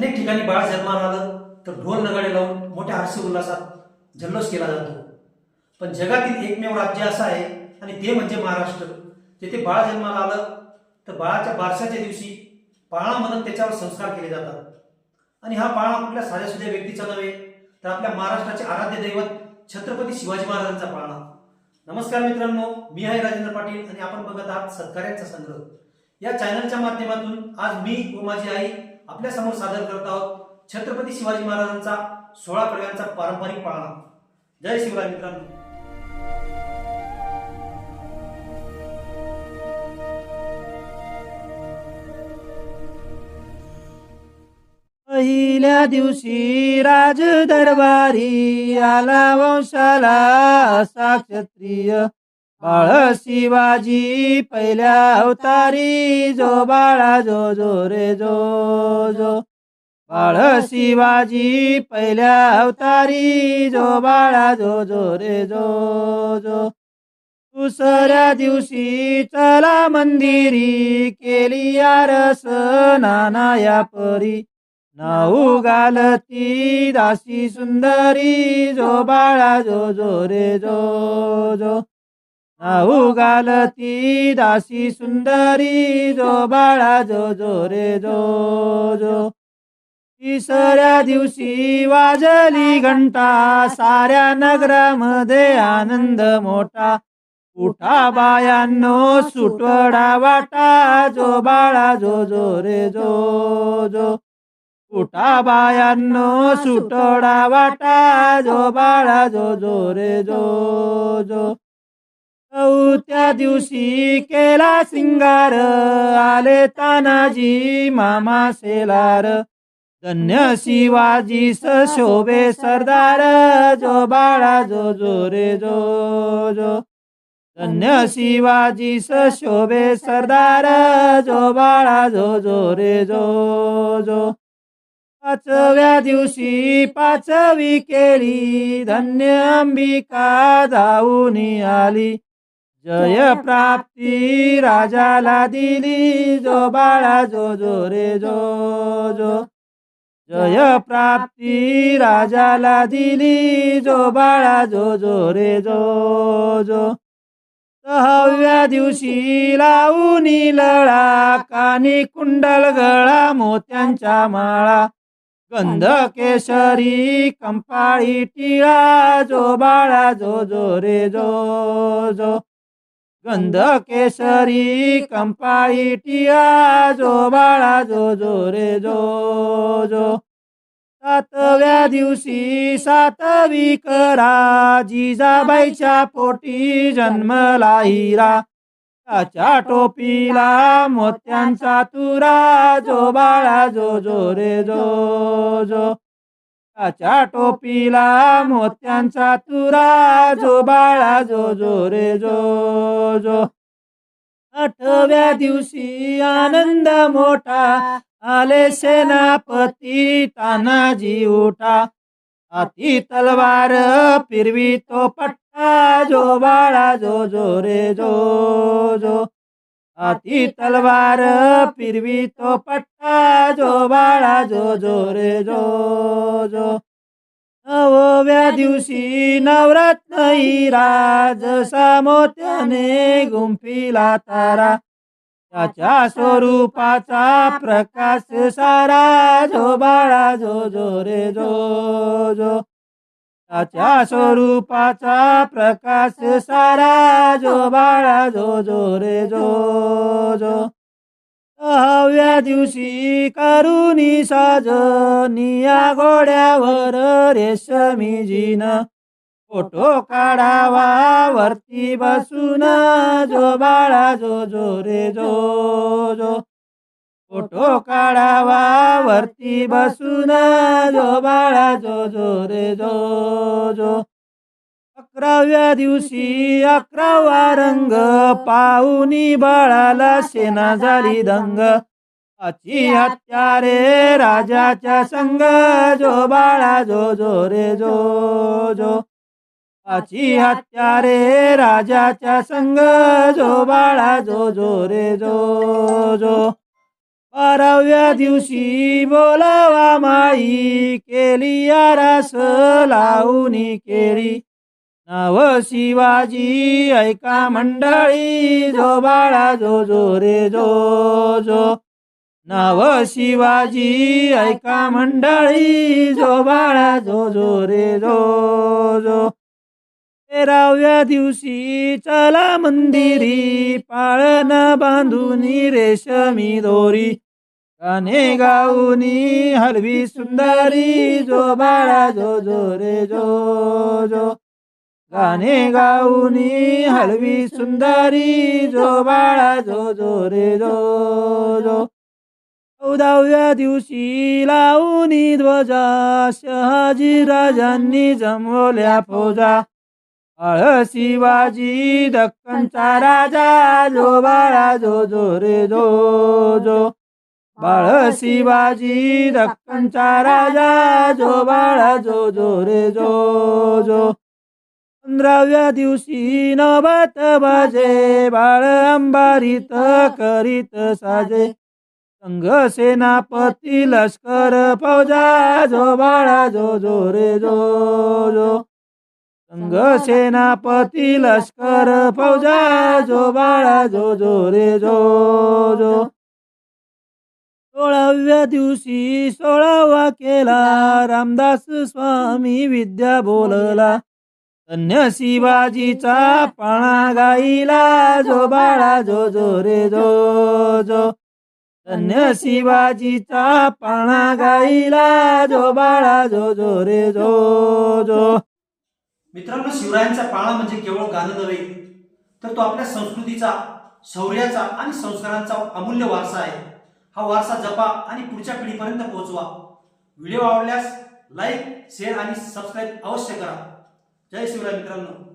अनेक ठिकाणी बाळ जन्माला आलं तर ढोल नगाडे लावून मोठ्या हर्ष उल्हासात जल्लोष केला जातो. पण जगातील एकमेव राज्य असं आहे आणि ते म्हणजे महाराष्ट्र. जेथे बाळ जन्माला आलं तर बाळाच्या बारशाच्या दिवशी पाळणामधून त्याच्यावर संस्कार केले जातात. आणि हा पाळणा कुठल्या साध्यासुध्या व्यक्तीचा नव्हे तर आपल्या महाराष्ट्राचे आराध्य दैवत छत्रपती शिवाजी महाराजांचा पाळणा. नमस्कार मित्रांनो, मी आहे राजेंद्र पाटील आणि आपण बघत आहात सत्कार्यांचा संग्रह. या चॅनलच्या माध्यमातून आज मी व माझी आई आपल्या समोर सादर करत आहोत छत्रपती शिवाजी महाराजांचा 16 कडव्यांचा पारंपरिक पाळणा. जय शिवराय मित्रांनो. पहिल्या दिवशी राज दरबारी आला वंशाला असा क्षत्रिय बाळ शिवाजी पहिल्या अवतारी. जो बाळा जो जो रे जो जो बाळ शिवाजी पहिल्या अवतारी. जो बाळा जो जो रे जो जो. दुसऱ्या दिवशी चला मंदिरी केली आरस नाना या परी. नाऊ घालती दासी सुंदरी. जो बाळा जो जो रे जो जो नाऊ घालती दासी सुंदरी. जो बाळा जो जो रे जो जो. तिसऱ्या दिवशी वाजली घंटा साऱ्या नगरामध्ये आनंद मोठा. उठा बायांनो सुटवडा वाटा. जो बाळा जो जो रे जो जो. उठा बायांनो सुटवडा वाटा. जो बाळा जो जो रे जो जो. चौथ्या दिवशी केला सिंगार आले तानाजी मामा सेलार. धन्य शिवाजी शोभे सरदार. जो बाळा जो जो रे जो जो. धन्य शिवाजी शोभे सरदार. जो बाळा जो जो रे जो जो. पाचव्या दिवशी पाचवी केली धन्य अंबिका धावून आली. जय प्राप्ती राजाला दिली. जो बाळा जो जो रे जो जो. जय प्राप्ती राजाला दिली. जो बाळा जो जो रे जो जो. सहाव्या दिवशी लावून लळा कानी कुंडल गळा मोत्यांच्या माळा. गंध केशरी कंपाळी टिळा. जो बाळा जो जो रे जो जो. गंध केशरी कंपाळी टिळा. जो बाळा जो जो रे जो जो. सातव्या दिवशी सातवी करा जिजाबाईच्या पोटी जन्मला हिरा. त्याच्या टोपीला मोत्यांचा तुरा. जो बाळा जो जो रे जो जो. त्याच्या टोपीला मोत्यांचा तुरा. जो बाळा जो जो रे जो जो. आठव्या दिवशी आनंद मोठा आले सेनापती तानाजी उठा. हाती तलवार फिरवी तो पट्टा. जो बाळा जो जो रे जो जो. हाती तलवार फिरवी तो पट्टा. जो बाळा जो जो रे जो जो. नवव्या दिवशी नवरत्न हिरा जसा मोत्याने गुंफिला तारा. त्याच्या स्वरूपाचा प्रकाश सारा. जो बाळा जो जो रे जो जो. त्याच्या स्वरूपाचा प्रकाश सारा. जो बाळा जो जो रे जो जो. सहाव्या दिवशी करुणी साज निया घोड्यावर रेशमी जीन. फोटो काढावा वरती बसून. जो बाळा जो जो रे जो जो. फोटो काढावा वरती बसून. जो बाळा जो जो रे जो जो. 11व्या दिवशी 11वा रंग पाहुनी बाळाला सेना झाली दंग. आची हत्यारे राजाच्या संग. जो बाळा जो जो रे जो जो. आची हत्यारे राजाच्या संग. जो बाळा जो जो रे जो जो. 12व्या दिवशी बोलावा माई, केली आरास लावूनी केळी. नाव शिवाजी ऐका मंडळी, जो बाळा जो जो रे जो जो. नाव शिवाजी ऐका मंडळी, जो बाळा जो जो रे जो जो. 13व्या दिवशी चला मंदिरी, पाळण बांधुनी रेशमी दोरी. गाणे गाऊनी हलवी सुंदरी, जो बाळा जो जो रे जो जो. गाणे गाऊनी हलवी सुंदरी, जो बाळा जो जो रे जो जो. 14व्या दिवशी लावूनी ध्वजा, शहाजी राजांनी जमवल्या फौजा. बाळ शिवाजी दक्खनचा राजा, जो बाळा जो जो रे जो जो. बाळ शिवाजी दक्खनचा राजा, जो बाळा जो जो रे जो जो. 15व्या दिवशी नवबत बाजे, बाळ अंबारीत करीत साजे. संघ सेनापती लष्कर फौजा, जो बाळा जो जो रे जो जो. संघ सेनापती लष्कर फौजा, जो बाळा जो जो रे जो जो. 16व्या दिवशी 16वा केला, रामदास स्वामी विद्या बोलला. धन्य शिवाजीचा पाळणा गाईला, जो बाळा जो जो रे जो जो. धन्य शिवाजीचा पाळणा गाईला, जो बाळा जो जो रे जो जो. मित्रांनो, शिवरायांचा पाळणा म्हणजे केवळ गाणं नव्हे, तर तो आपल्या संस्कृतीचा, शौर्याचा आणि संस्कारांचा अमूल्य वारसा आहे. हा वारसा जपा आणि पुढच्या पिढीपर्यंत पोहोचवा. व्हिडिओ आवडल्यास लाईक, शेअर आणि सबस्क्राईब अवश्य करा. जय शिवराय मित्रांनो.